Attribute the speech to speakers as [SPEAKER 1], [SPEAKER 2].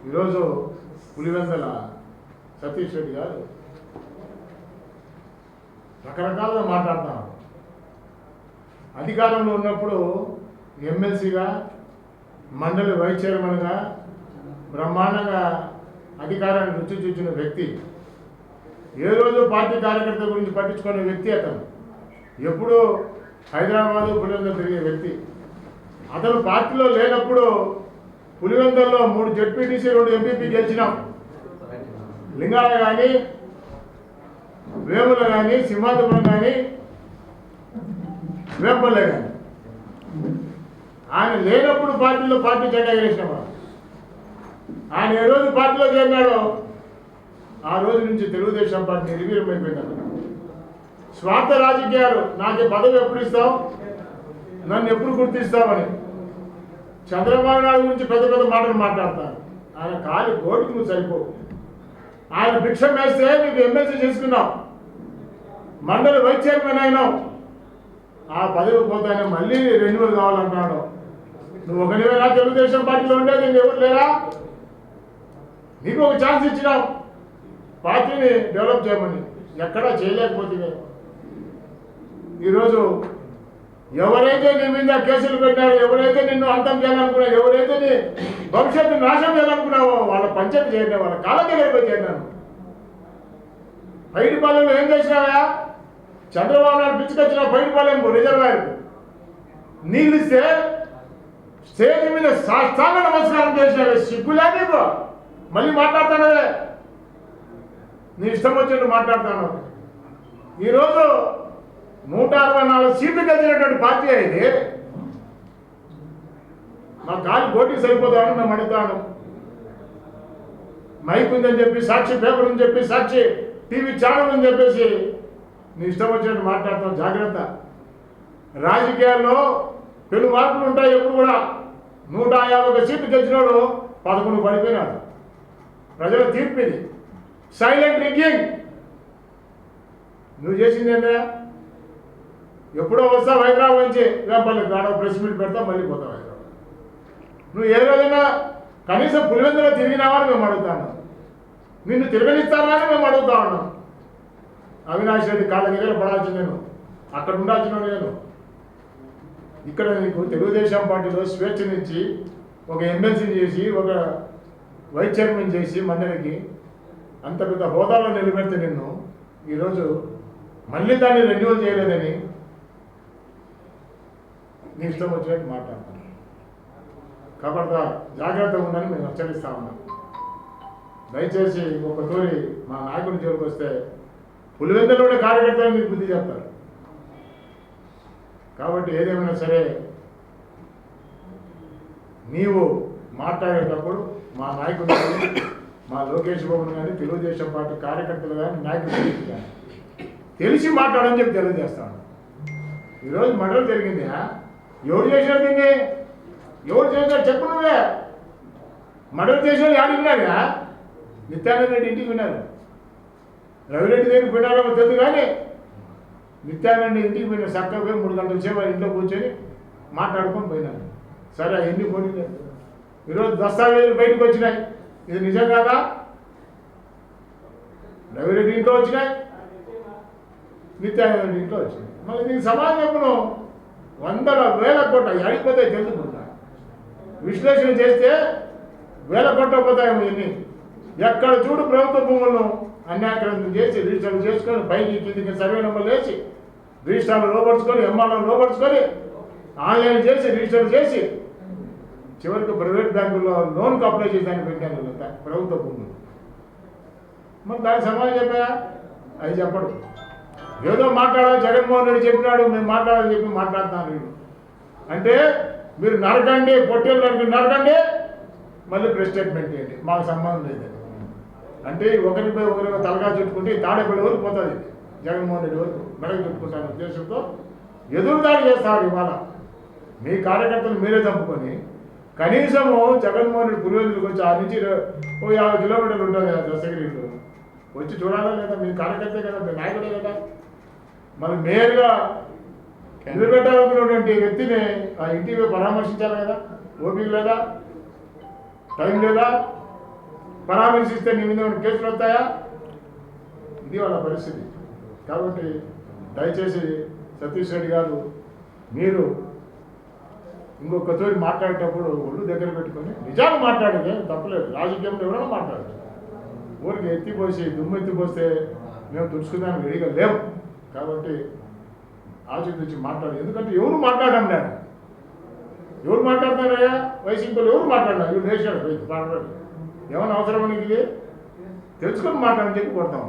[SPEAKER 1] ఈరోజు పులివెందల సతీష్ రెడ్డి గారు రకరకాలుగా మాట్లాడుతున్నారు. అధికారంలో ఉన్నప్పుడు ఎమ్మెల్సీగా, మండలి వైస్ చైర్మన్గా బ్రహ్మాండంగా అధికారాన్ని రుచి చూచిన వ్యక్తి. ఏ రోజు పార్టీ కార్యకర్తల గురించి పట్టించుకునే వ్యక్తి అతను. ఎప్పుడూ హైదరాబాదు పులివెందులు తిరిగే వ్యక్తి. అతను పార్టీలో లేనప్పుడు పులివెందుల్లో 3 జెడ్పీటీసీ 2 ఎంపీపీ గెలిచినాం. లింగాల కానీ, వేముల కానీ, సింహాద్రిపురం కానీ, వేంపల్లె కానీ. ఆయన లేనప్పుడు పార్టీ జెండా ఎగరేసినాం. ఆయన ఏ రోజు పార్టీలో చేరినాడో ఆ రోజు నుంచి తెలుగుదేశం పార్టీ నిర్వీర్యమైపోయింది. స్వార్థ రాజకీయాలు. నాకు పదవి ఎప్పుడు ఇస్తావు, నన్ను ఎప్పుడు గుర్తిస్తామని చంద్రబాబు నాయుడు గురించి పెద్ద పెద్ద మాటలు మాట్లాడతాను. ఆయన కాలి గోటికి నువ్వు సరిపోవు. ఆయన భిక్షం వేస్తే నీకు ఎమ్మెల్సీ చేసుకున్నావు, మండలి వైస్ చైర్మన్ అయినావు. ఆ పదవి పోతానే మళ్ళీ రెన్యువల్ కావాలంటున్నాడు. నువ్వు ఒకనివేనా తెలుగుదేశం పార్టీలో ఉండేది? ఎవరు లేరా? నీకు ఒక ఛాన్స్ ఇచ్చినావు పార్టీని డెవలప్ చేయమని. ఎక్కడా చేయలేకపోతే ఈరోజు ఎవరైతే నీ మీద కేసులు పెట్టారో, ఎవరైతే నిన్ను అంతం చేయాలనుకున్నావు, ఎవరైతే నీ భవిష్యత్తు నాశనం చేయాలనుకున్నావో వాళ్ళ పంచాయతీ చేయడం, వాళ్ళ కాళ్ళ దగ్గర పోయి చేరినాను. బయటపాలెంలో ఏం చేసినావా? చంద్రబాబు నాయుడు పిచ్చుకొచ్చిన బయటపాలెం రిజర్వాయర్ నీళ్ళు ఇస్తే స్టేజ్ మీద సాష్టాంగ నమస్కారం చేసినావే. సిగ్గులే నీకు? మళ్ళీ మాట్లాడతానవే, నీ ఇష్టం వచ్చినట్టు మాట్లాడతాను. ఈరోజు 164 సీట్లు గెలిచినటువంటి పార్టీ ఇది. మా గాలి పోటీ సరిపోతామని మేము అడుగుతాను. మైక్ ఉందని చెప్పి, సాక్షి పేపర్ అని చెప్పి, సాక్షి టీవీ ఛానల్ అని చెప్పేసి నీ ఇష్టం వచ్చినట్టు మాట్లాడతాం. జాగ్రత్త. రాజకీయాల్లో పెను మార్పులు ఉంటాయి. ఎప్పుడు కూడా 151 సీట్లు గెలిచినాడు 11 పడిపోయినాడు. ప్రజల తీర్పు ఇది. Silent drinking. నువ్వు చేసింది ఏంటా? ఎప్పుడో వస్తావు హైదరాబాద్ నుంచి, వేపల్లి గాడో ప్రెస్ మీట్ పెడతావు, మళ్ళీ పోతావు హైదరాబాద్. నువ్వు ఏ రోజైనా కనీసం పులివెందులో తిరిగినావని మేము అడుగుతాను. నిన్ను తిరగనిస్తావా అని మేము అడుగుతా ఉన్నాం. అవినాష్ రెడ్డి కాళ్ళ దగ్గర పడాల్సింది నేను, అక్కడ ఉండాల్సిన నేను. ఇక్కడ నీకు తెలుగుదేశం పార్టీలో స్వేచ్ఛనిచ్చి ఒక ఎమ్మెల్సీ చేసి, ఒక వైస్ చైర్మన్ చేసి మండలికి అంత పెద్ద హోదాలో నిలబెడితే నిన్ను ఈరోజు మళ్ళీ దాన్ని రెన్యువల్ చేయలేదని నీ ఇష్టం వచ్చినట్టు మాట్లాడతాను. కాబట్టి జాగ్రత్తగా ఉందని మేము హెచ్చరిస్తా ఉన్నాం. దయచేసి ఒక తోరి మా నాయకుడి జోలికి వస్తే పులివెందులోనే కార్యకర్తలు మీకు బుద్ధి చెప్తారు. కాబట్టి ఏదేమైనా సరే నీవు మాట్లాడేటప్పుడు మా నాయకుడు కానీ, మా లోకేష్ బాబుని కానీ, తెలుగుదేశం పార్టీ కార్యకర్తలు కానీ, నాయకులు కానీ తెలిసి మాట్లాడని చెప్పి తెలియజేస్తాను. ఈరోజు మర్డర్ జరిగింది. ఎవరు చేశారు దీన్ని? ఎవరు చేశారు చెప్పు నువ్వే. మర్డర్ చేసిన యాడికి విన్నారా? నిత్యానంద రెడ్డి ఇంటికి విన్నారు. రవిరెడ్డి దగ్గరికి పోయినారో తెలుసు, కానీ నిత్యానంద ఇంటికి పోయిన చక్కగా 3 గంటల సేపు ఇంట్లో కూర్చొని మాట్లాడుకొని పోయినారు. సరే, ఎన్ని పోటీ ఈరోజు దస్తావేజులు బయటకు వచ్చినాయి. ఇది నిజం కాదా? రవిరెడ్డి ఇంట్లో వచ్చినాయి, నిత్యానంద ఇంట్లో వచ్చినాయి. మళ్ళీ దీనికి సమాధానం చెప్పును. 100,000 కోట్ల అడిగిపోతాయి తెలుసుకుంటా. విశ్లేషణ చేస్తే 1000 కోట్ల పోతాయేమో. ఎన్ని ఎక్కడ చూడు ప్రభుత్వ భూములను అన్యాక్రాంతం చేసి రిజిస్టర్లు చేసుకొని పైకి కిందికి సర్వే నెంబర్లు వేసి రిజిస్టర్లు లోపరుచుకొని, ఎంఆర్ఓలు లోపరుచుకొని, ఆన్లైన్ చేసి రిజిస్టర్లు చేసి చివరికి ప్రైవేట్ బ్యాంకుల్లో లోన్కి అప్లై చేసానికి పెట్టాను ప్రభుత్వ భూములు. మరి దానికి సమాధానం చెప్పా? అది చెప్పడు. ఏదో మాట్లాడాలి, జగన్మోహన్ రెడ్డి చెప్పినాడు, మేము మాట్లాడాలని చెప్పి మాట్లాడుతున్నాను. అంటే మీరు నరకండి, పొట్టేళ్ళు నరకండి, మళ్ళీ ప్రెస్ స్టేట్మెంట్ చేయండి, మాకు సంబంధం లేదు. అంటే ఒకరిపై ఒకరిగా తలగా చుట్టుకుంటే తాడేపల్లి వరకు పోతుంది, జగన్మోహన్ రెడ్డి వరకు మెడకు చుట్టుకుంటాను ఉద్దేశంతో ఎదురుదాడి చేస్తారు. ఇవాళ మీ కార్యకర్తలు మీరే చంపుకొని కనీసము జగన్మోహన్ రెడ్డి పులివెందులకు వచ్చి ఆ నుంచి 50 కిలోమీటర్లు ఉంటుంది కదా దశగిరిలో వచ్చి చూడాలా లేదా? మీ కార్యకర్తే కదా, మీ నాయకుడే కదా. మరి మేయర్గా నిలబెట్టాలనుకున్నటువంటి వ్యక్తిని ఆ ఇంటికి పరామర్శించాలి కదా? ఓపిక లేదా? టైం లేదా? పరామర్శిస్తే నీ మీద ఏమైనా కేసులు వస్తాయా? ఇది వాళ్ళ పరిస్థితి. కాబట్టి దయచేసి సతీష్ రెడ్డి గారు మీరు ఇంకొకతోటి మాట్లాడేటప్పుడు ఒళ్ళు దగ్గర పెట్టుకొని నిజాలు మాట్లాడేది తప్పలేదు. రాజకీయంలో ఎవరైనా మాట్లాడదు. ఊరికి ఎత్తిపోసి దుమ్ము ఎత్తిపోస్తే మేము తుడుచుకుందాం రెడీగా లేవు. కాబట్టి ఆచితూచి మాట్లాడు. ఎందుకంటే ఎవరు మాట్లాడడం లేదు. ఎవరు మాట్లాడతారయ్యా? వైసీపీలో ఎవరు మాట్లాడినా ఇవి నేర్చాడు మాట్లాడు. ఏమైనా అవసరం నీకు ఇది తెలుసుకొని మాట్లాడని చెప్పి కొడతాం.